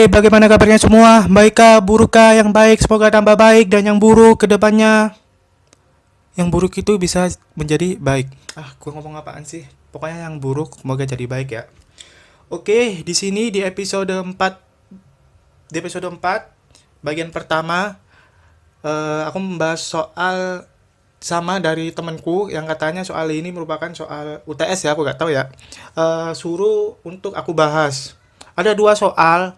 Oke, bagaimana kabarnya semua? Baikkah, burukkah? Yang baik semoga tambah baik dan yang buruk ke depannya yang buruk itu bisa menjadi baik. Gua ngomong apaan sih? Pokoknya yang buruk semoga jadi baik ya. Oke, di sini di episode 4 bagian pertama aku membahas soal sama dari temanku yang katanya soal ini merupakan soal UTS ya, aku nggak tahu ya. Suruh untuk aku bahas. Ada dua soal.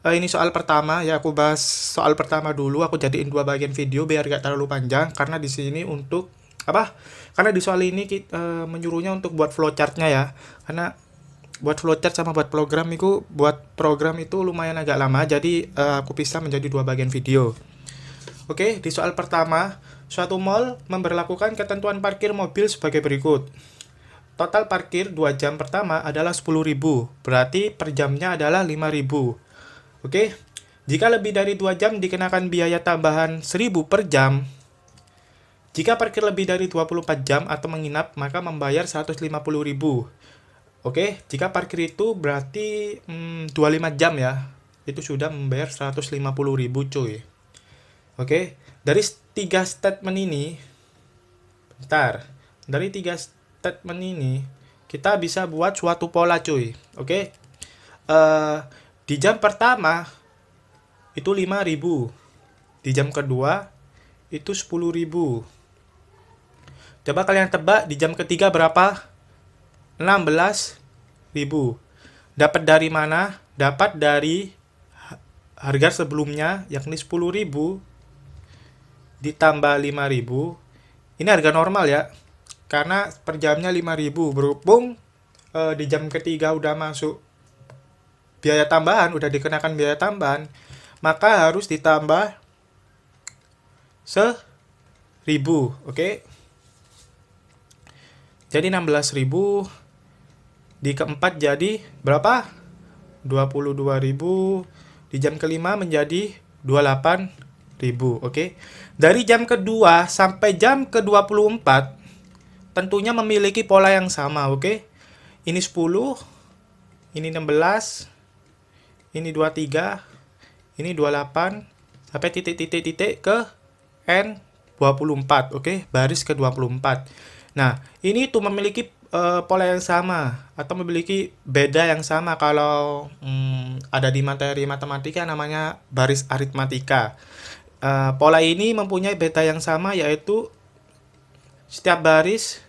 Ini soal pertama ya, aku bahas soal pertama dulu. Aku jadiin dua bagian video biar gak terlalu panjang karena di sini untuk apa? Karena di soal ini menyuruhnya untuk buat flowchartnya ya. Karena buat flowchart sama buat program itu lumayan agak lama, jadi aku pisah menjadi dua bagian video. Oke, di soal pertama, suatu mall memberlakukan ketentuan parkir mobil sebagai berikut. Total parkir 2 jam pertama adalah 10.000, berarti per jamnya adalah 5.000. Oke, jika lebih dari 2 jam dikenakan biaya tambahan 1.000 per jam. Jika parkir lebih dari 24 jam atau menginap, maka membayar 150.000. Oke, jika parkir itu berarti 25 jam ya, itu sudah membayar 150.000 cuy. Oke, dari tiga statement ini, bentar, dari tiga statement ini, kita bisa buat suatu pola cuy. Oke, di jam pertama itu 5.000, di jam kedua itu 10.000. Coba kalian tebak di jam ketiga berapa? 16.000. Dapat dari mana? Dapat dari harga sebelumnya yakni 10.000 ditambah 5.000. Ini harga normal ya. Karena per jamnya 5.000, berhubung di jam ketiga udah masuk biaya tambahan, udah dikenakan biaya tambahan, maka harus ditambah 1.000, oke? Jadi 16.000 di keempat jadi berapa? 22.000. Di jam kelima menjadi 28.000, oke? Dari jam kedua sampai jam ke-24 tentunya memiliki pola yang sama, oke? Ini 10, ini 16, ini 23, ini 28, sampai titik-titik-titik ke N24, oke? Baris ke-24. Nah, ini tuh memiliki pola yang sama atau memiliki beda yang sama kalau ada di materi matematika namanya baris aritmatika. Pola ini mempunyai beda yang sama, yaitu setiap baris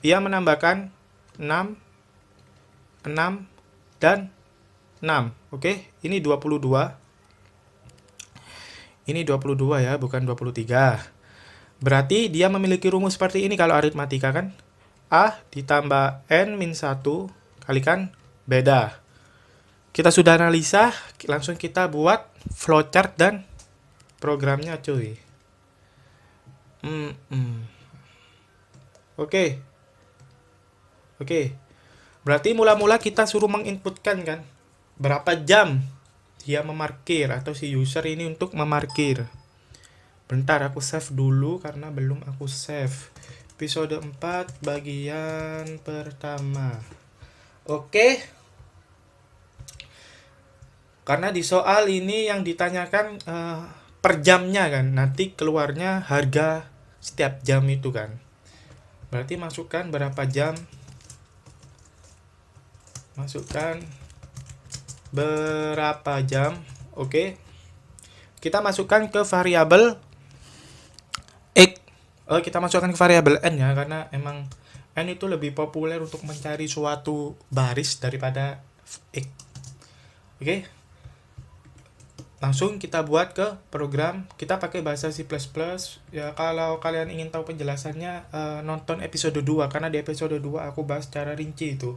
ia menambahkan 6, 6, dan 6. Oke, ini 22. Ini 22 ya, bukan 23. Berarti dia memiliki rumus seperti ini kalau aritmatika kan. A ditambah N-1 kalikan beda. Kita sudah analisa, langsung kita buat flowchart dan programnya cuy. Oke. Berarti mula-mula kita suruh menginputkan kan berapa jam dia memarkir atau si user ini untuk memarkir. Bentar, aku save dulu karena belum aku save. Episode 4 bagian pertama. Oke. Karena di soal ini yang ditanyakan per jamnya kan. Nanti keluarnya harga setiap jam itu kan. Berarti masukkan berapa jam. Masukkan berapa jam. Oke. Kita masukkan ke variabel X. Kita masukkan ke variabel N ya, karena emang N itu lebih populer untuk mencari suatu baris daripada X. Oke. Langsung kita buat ke program. Kita pakai bahasa C++. Ya, kalau kalian ingin tahu penjelasannya, nonton episode 2, karena di episode 2 aku bahas secara rinci itu.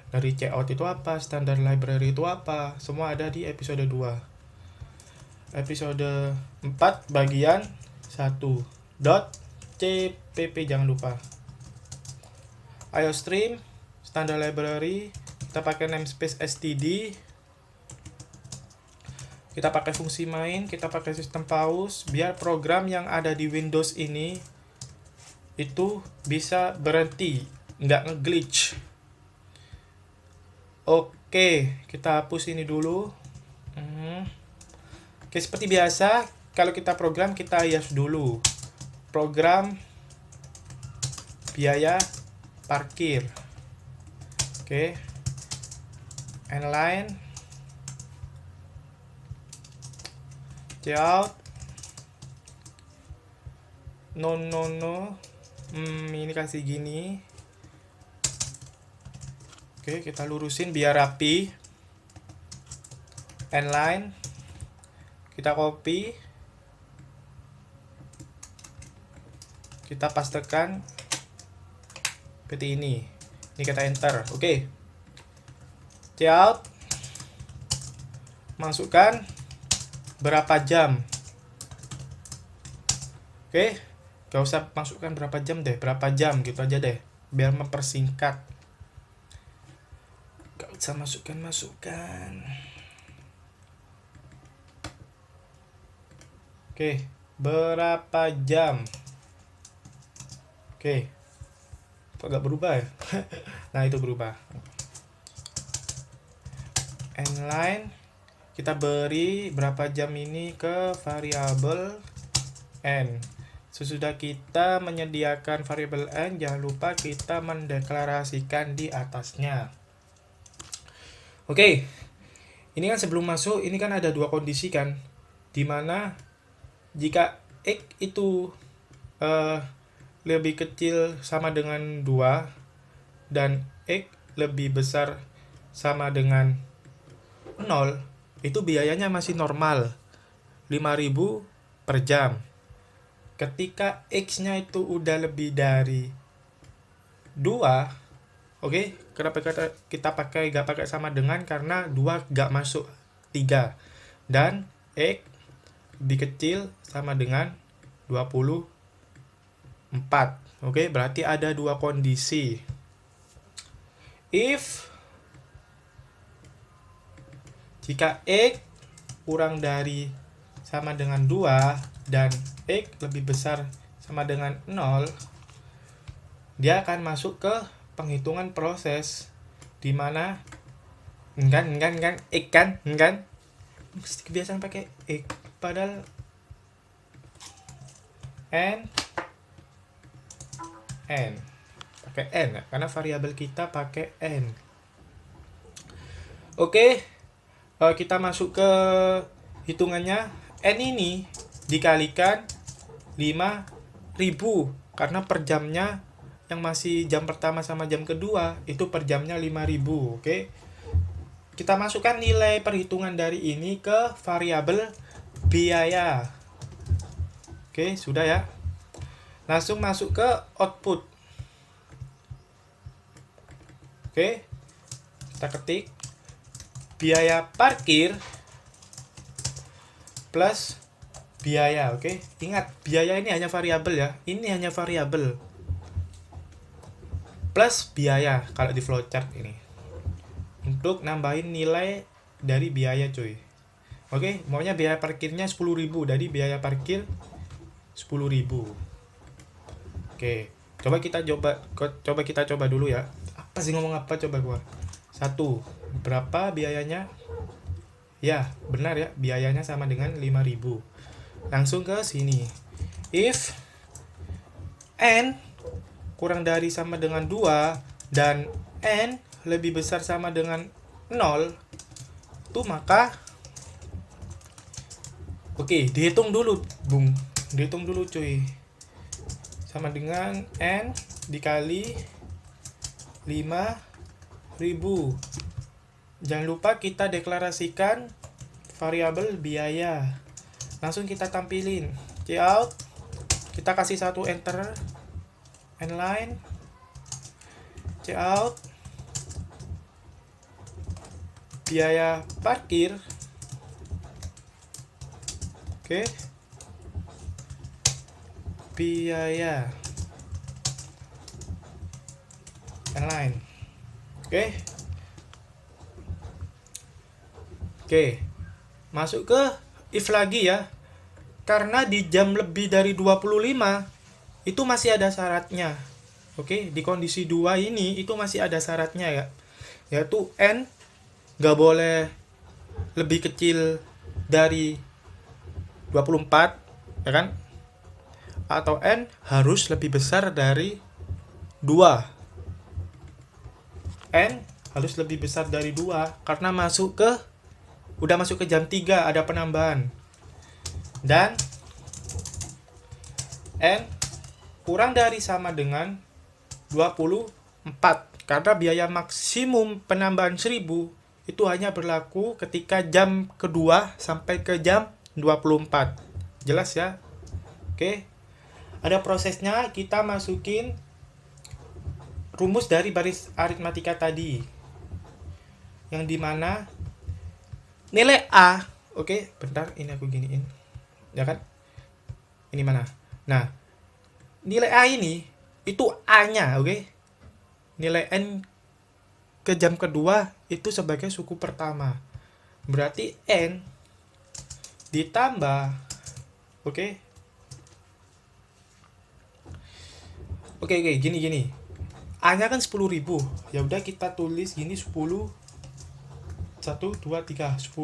Dari checkout itu apa, standar library itu apa, semua ada di episode 2. Episode 4 bagian 1. .cpp jangan lupa. IOStream, standar library, kita pakai namespace std, kita pakai fungsi main, kita pakai sistem pause biar program yang ada di Windows ini itu bisa berhenti, nggak nge-glitch. Oke, kita hapus ini dulu. Oke, seperti biasa, kalau kita program, kita hias dulu. Program biaya parkir. Oke. Inline. Layout. No. Ini kasih gini. Oke, kita lurusin biar rapi. Inline. Kita copy, kita pastekan seperti ini. Ini kita enter. Oke. Layout. Masukkan berapa jam. Oke. Gak usah masukkan berapa jam deh, berapa jam gitu aja deh, biar mempersingkat. Gak usah masukkan. Oke, berapa jam? Oke. Kok gak berubah ya? Nah, itu berubah. Inline. Kita beri berapa jam ini ke variabel n. Sesudah kita menyediakan variabel n, jangan lupa kita mendeklarasikan di atasnya. Oke. Ini kan sebelum masuk, ini kan ada dua kondisi kan, dimana jika x itu lebih kecil sama dengan 2 dan x lebih besar sama dengan 0, itu biayanya masih normal, 5.000 per jam. Ketika x-nya itu udah lebih dari 2, oke, kenapa kita gak pakai sama dengan, karena 2 gak masuk 3, dan x lebih kecil sama dengan 24. Oke, berarti ada dua kondisi. If jika x kurang dari sama dengan 2 dan x lebih besar sama dengan 0, dia akan masuk ke penghitungan proses, dimana x kan mesti kebiasaan pakai x, padahal n pakai n karena variabel kita pakai n. Oke, kita masuk ke hitungannya. N ini dikalikan 5.000 karena per jamnya yang masih jam pertama sama jam kedua itu per jamnya 5.000. Oke, kita masukkan nilai perhitungan dari ini ke variabel biaya. Oke, sudah ya. Langsung masuk ke output. Oke, kita ketik biaya parkir plus biaya. Oke, ingat biaya ini hanya variabel ya. Ini hanya variabel plus biaya kalau di flowchart ini, untuk nambahin nilai dari biaya cuy. Oke, maunya biaya parkirnya 10.000, jadi biaya parkir 10.000. Oke, coba kita coba dulu ya. Apa sih ngomong apa, coba gua. 1. Berapa biayanya? Ya, benar ya, biayanya sama dengan 5.000. Langsung ke sini. If n kurang dari sama dengan 2 dan n lebih besar sama dengan 0, itu maka oke, dihitung dulu, Bung. Dihitung dulu, cuy. Sama dengan n dikali 5.000. Jangan lupa kita deklarasikan variabel biaya. Langsung kita tampilin. Cout. Kita kasih 1 enter. Inline. Cout. Biaya parkir. Oke. Biaya inline. Oke. Masuk ke if lagi ya. Karena di jam lebih dari 25 itu masih ada syaratnya. Oke, di kondisi 2 ini itu masih ada syaratnya ya. Yaitu n gak boleh lebih kecil dari 24, ya kan? Atau N harus lebih besar dari 2. N harus lebih besar dari 2 karena udah masuk ke jam 3, ada penambahan. Dan N kurang dari sama dengan 24 karena biaya maksimum penambahan 1000 itu hanya berlaku ketika jam kedua sampai ke jam 24. Jelas ya? Oke. Ada prosesnya, kita masukin rumus dari baris aritmatika tadi. Yang dimana nilai A, oke, bentar, ini aku giniin. Ya kan? Ini mana? Nah, nilai A ini, itu A-nya, oke? Nilai N ke jam kedua itu sebagai suku pertama. Berarti N ditambah, oke? Oke, gini. A-nya kan 10.000. Ya udah kita tulis gini 10 1 2 3 10.000,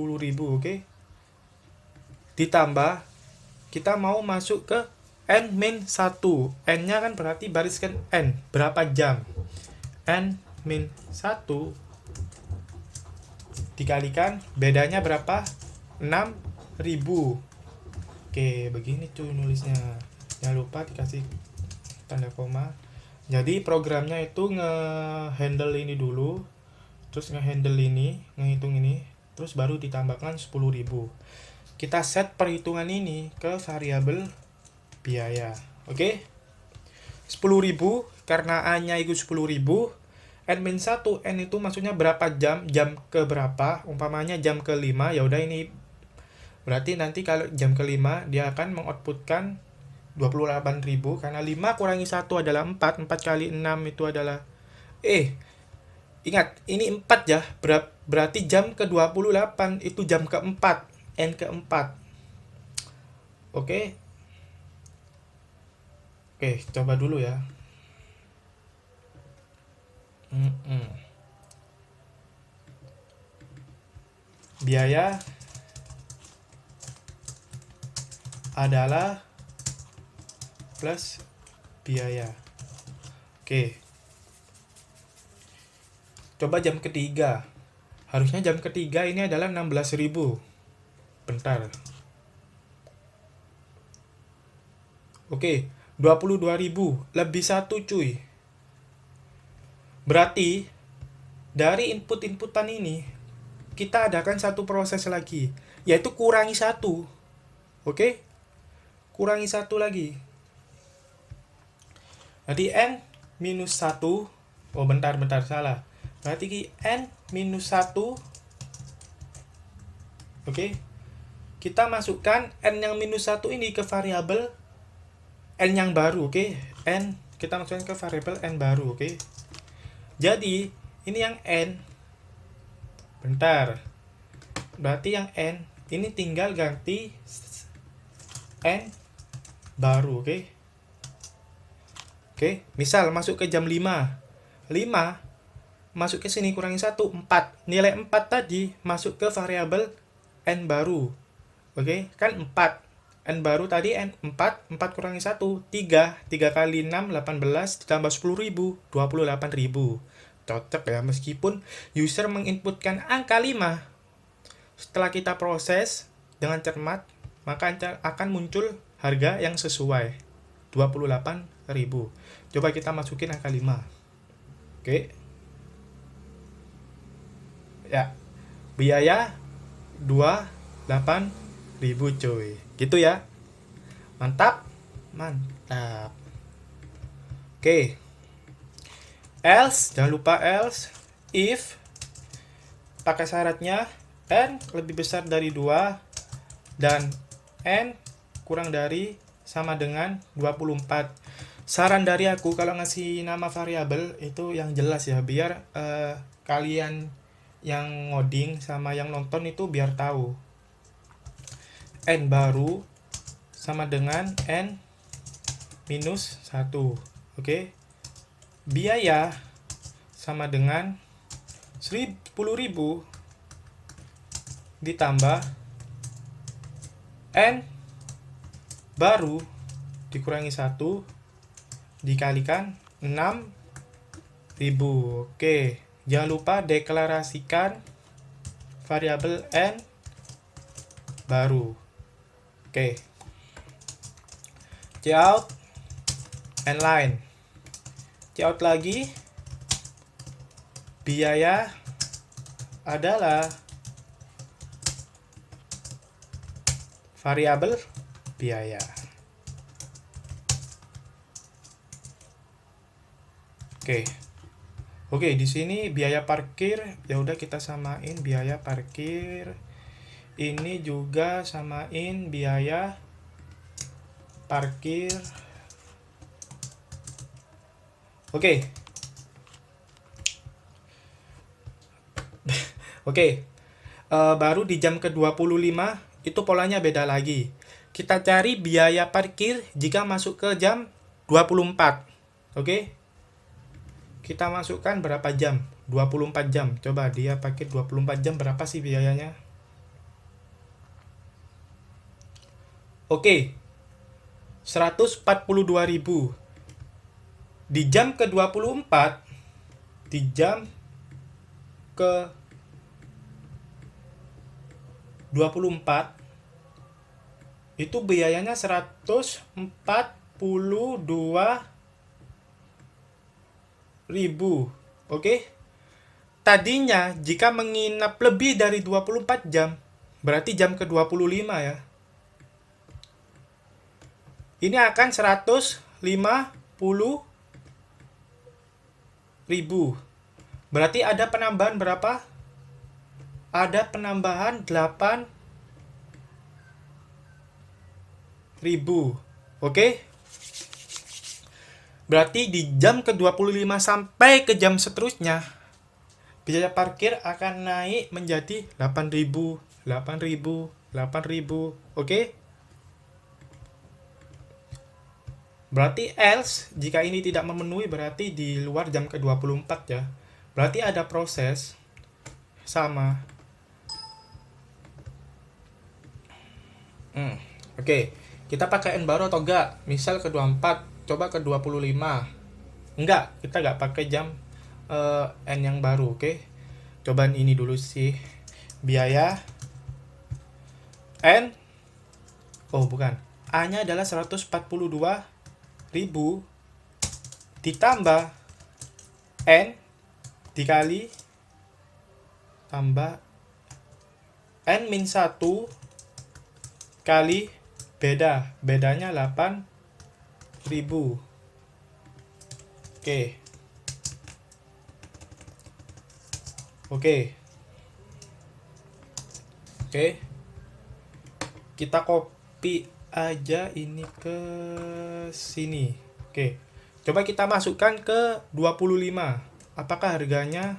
oke? Ditambah kita mau masuk ke N-1. N-nya kan berarti bariskan N, berapa jam? N-1 dikalikan bedanya berapa? 6.000. Oke, begini tuh nulisnya. Jangan lupa dikasih tanda koma. Jadi programnya itu nge-handle ini dulu, terus nge-handle ini, ngehitung ini, terus baru ditambahkan 10.000. Kita set perhitungan ini ke variabel biaya. Oke? 10.000 karena A-nya itu 10.000. N-1, N itu maksudnya berapa jam, jam ke berapa, umpamanya jam ke-5, ya udah ini berarti nanti kalau jam ke-5 dia akan mengoutputkan 28.000 karena 5 kurangi 1 adalah 4, 4 kali 6 itu adalah ingat, ini 4 ya, berarti jam ke-28 itu jam ke-4, N ke-4. Oke, coba dulu ya. Biaya adalah plus biaya. Oke. Coba jam ketiga. Harusnya jam ketiga ini adalah 16.000. Bentar. Oke, 22.000 lebih 1 cuy. Berarti dari input-inputan ini kita adakan satu proses lagi, yaitu kurangi 1. Oke? Kurangi 1 lagi. Jadi N-1. Oh, bentar, salah. Berarti N-1. Oke? Kita masukkan N yang -1 ini ke variabel N yang baru, oke? N kita masukkan ke variabel N baru, oke? Jadi, ini yang N. Bentar. Berarti yang N ini tinggal ganti N baru, oke? Oke, misal masuk ke jam 5. 5 masuk ke sini kurangi 1, 4. Nilai 4 tadi masuk ke variabel N baru. Oke, kan 4. N baru tadi N 4 kurangi 1, 3. 3 kali 6, 18, ditambah 10.000, 28.000. Cocok ya, meskipun user menginputkan angka 5. Setelah kita proses dengan cermat, maka akan muncul harga yang sesuai, 28.000. Coba kita masukin angka 5. Oke. Ya. Biaya 28.000 cuy. Gitu ya. Mantap. Oke. Else, jangan lupa else if pakai syaratnya N lebih besar dari 2 dan N kurang dari sama dengan 24. Saran dari aku kalau ngasih nama variabel itu yang jelas ya, biar kalian yang ngoding sama yang nonton itu biar tahu. N baru sama dengan N minus 1. Oke. Biaya sama dengan 10.000 ditambah N baru dikurangi 1 dikalikan 6.000. Oke, jangan lupa deklarasikan variabel N baru. Oke, cout N line, cout lagi, biaya adalah variabel biaya. Oke, di sini biaya parkir ya udah kita samain biaya parkir. Ini juga samain biaya parkir. Oke. Baru di jam ke-25 itu polanya beda lagi. Kita cari biaya parkir jika masuk ke jam 24. Oke. Kita masukkan berapa jam? 24 jam. Coba dia parkir 24 jam berapa sih biayanya? Oke. 142.000. Di jam ke-24, di jam ke-24 itu biayanya 142.000. Oke. Tadinya jika menginap lebih dari 24 jam, berarti jam ke-25 ya. Ini akan 150.000. Berarti ada penambahan berapa? Ada penambahan 8.000. Oke. Berarti di jam ke-25 sampai ke jam seterusnya, biaya parkir akan naik menjadi 8.000. Oke. Berarti else, jika ini tidak memenuhi berarti di luar jam ke-24 ya. Berarti ada proses sama. Oke. Kita pakai N baru atau enggak? Misal ke-24, coba ke-25. Enggak, kita enggak pakai jam N yang baru, oke? Cobaan ini dulu sih. Biaya N. Oh, bukan. A-nya adalah 142.000 ditambah N dikali tambah N-1 kali bedanya 8.000. Oke. Kita copy aja ini ke sini. Oke. Coba kita masukkan ke 25. Apakah harganya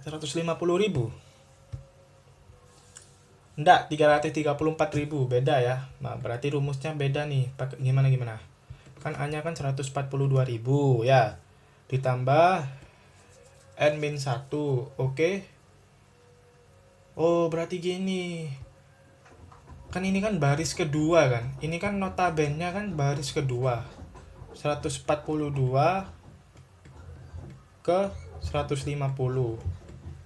150.000? Enggak, 334.000. Beda ya. Nah, berarti rumusnya beda nih. Gimana? Kan A-nya kan 142.000 ya. Ditambah N-1. Oke. Oh, berarti gini. Kan ini kan baris kedua kan. Ini kan notabene kan baris kedua. 142 ke 150.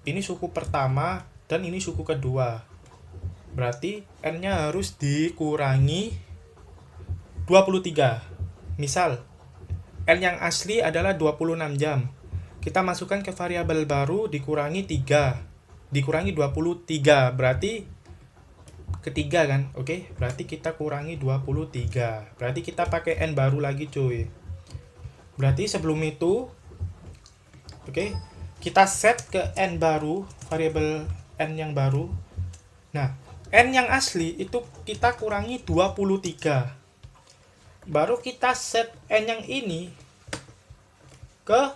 Ini suku pertama dan ini suku kedua. Berarti N-nya harus dikurangi 23. Misal N yang asli adalah 26 jam. Kita masukkan ke variabel baru dikurangi 3. Dikurangi 23. Berarti ketiga kan. Oke, berarti kita kurangi 23. Berarti kita pakai N baru lagi cuy. Berarti sebelum itu kita set ke N baru, variabel N yang baru. Nah, N yang asli itu kita kurangi 23. Baru kita set N yang ini ke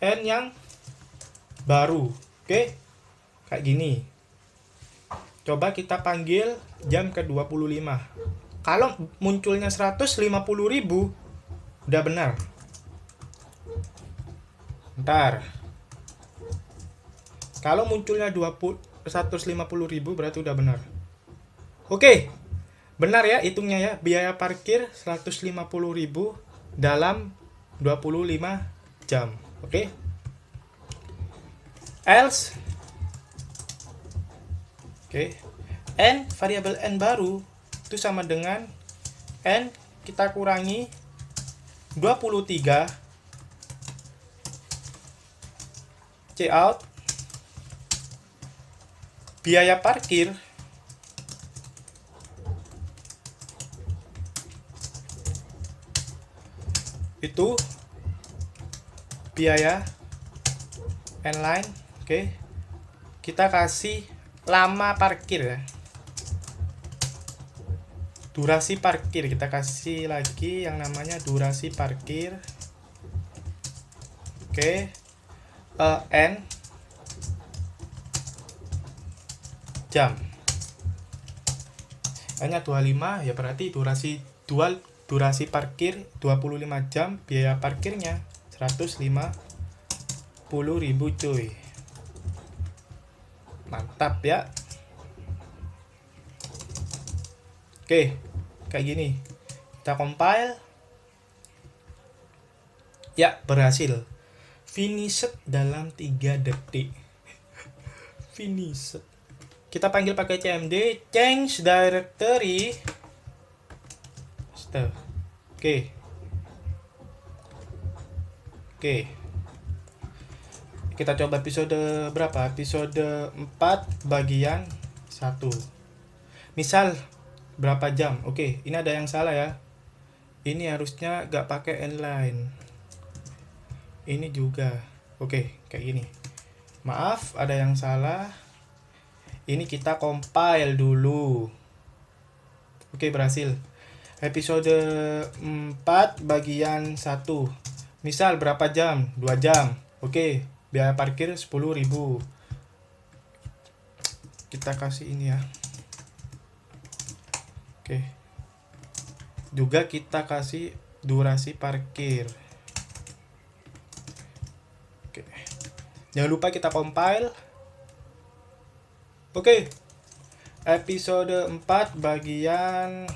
N yang baru. Oke. Kayak gini. Coba kita panggil jam ke-25. Kalau munculnya 150.000, udah benar. Bentar. Kalau munculnya 150.000 berarti udah benar. Oke. Benar ya hitungnya ya. Biaya parkir 150.000 dalam 25 jam. Oke. Else. Oke. N, variabel N baru itu sama dengan N kita kurangi 23 C out biaya parkir itu biaya N line. Oke. Kita kasih lama parkir ya. Durasi parkir kita kasih lagi yang namanya durasi parkir. Oke. N jam. Hanya 25 ya, berarti durasi parkir 25 jam, biaya parkirnya 150.000 cuy. Mantap ya. Oke, kayak gini. Kita compile. Ya, berhasil. Finished dalam 3 detik. Finished. Kita panggil pakai cmd change directory. Oke. Kita coba episode berapa? Episode 4 bagian 1. Misal berapa jam? Oke, ini ada yang salah ya. Ini harusnya gak pakai inline. Ini juga. Oke, kayak gini. Maaf, ada yang salah. Ini kita compile dulu. Oke, berhasil. Episode 4 bagian 1. Misal berapa jam? 2 jam. Oke, biaya parkir 10.000. Kita kasih ini ya. Oke. Juga kita kasih durasi parkir. Oke. Jangan lupa kita compile. Oke. Episode 4 bagian 1.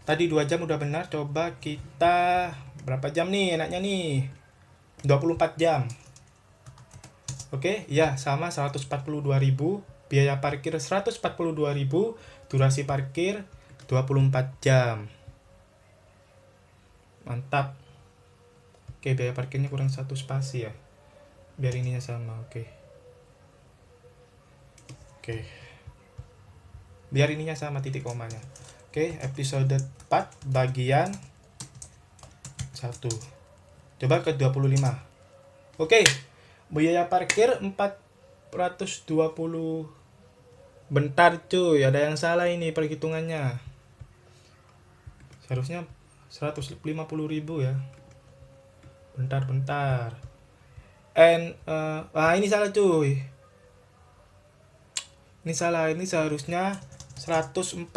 Tadi 2 jam udah benar. Coba kita berapa jam nih enaknya nih? 24 jam. Oke, ya sama 142.000, biaya parkir 142.000, durasi parkir 24 jam. Mantap. Oke, biaya parkirnya kurang 1 spasi ya. Biar ininya sama, oke. Biar ininya sama titik komanya. Oke, episode 4 bagian 1. Coba ke 25. Oke. Biaya parkir 420. Bentar cuy, ada yang salah ini perhitungannya. Seharusnya 150.000 ya. Bentar. Ini salah cuy. Ini salah, ini seharusnya 142.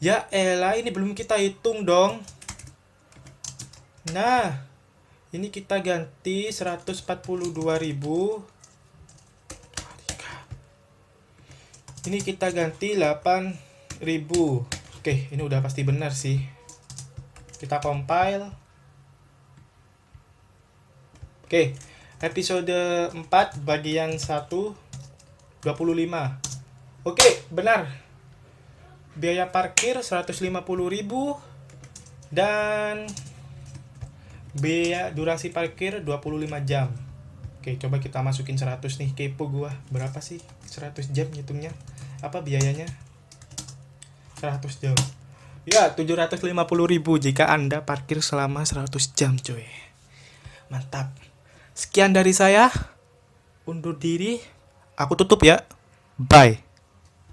Ya elah, ini belum kita hitung dong. Nah, ini kita ganti 142.000. Ini kita ganti 8.000. Oke, ini udah pasti benar sih. Kita compile. Oke, episode 4 bagian 1 25. Oke, benar. Biaya parkir 150.000 dan biaya durasi parkir 25 jam. Oke, coba kita masukin 100 nih. Kepo gua. Berapa sih 100 jam hitungnya? Apa biayanya? 100 jam. Ya, 750.000 jika Anda parkir selama 100 jam, coy. Mantap. Sekian dari saya. Undur diri. Aku tutup ya. Bye.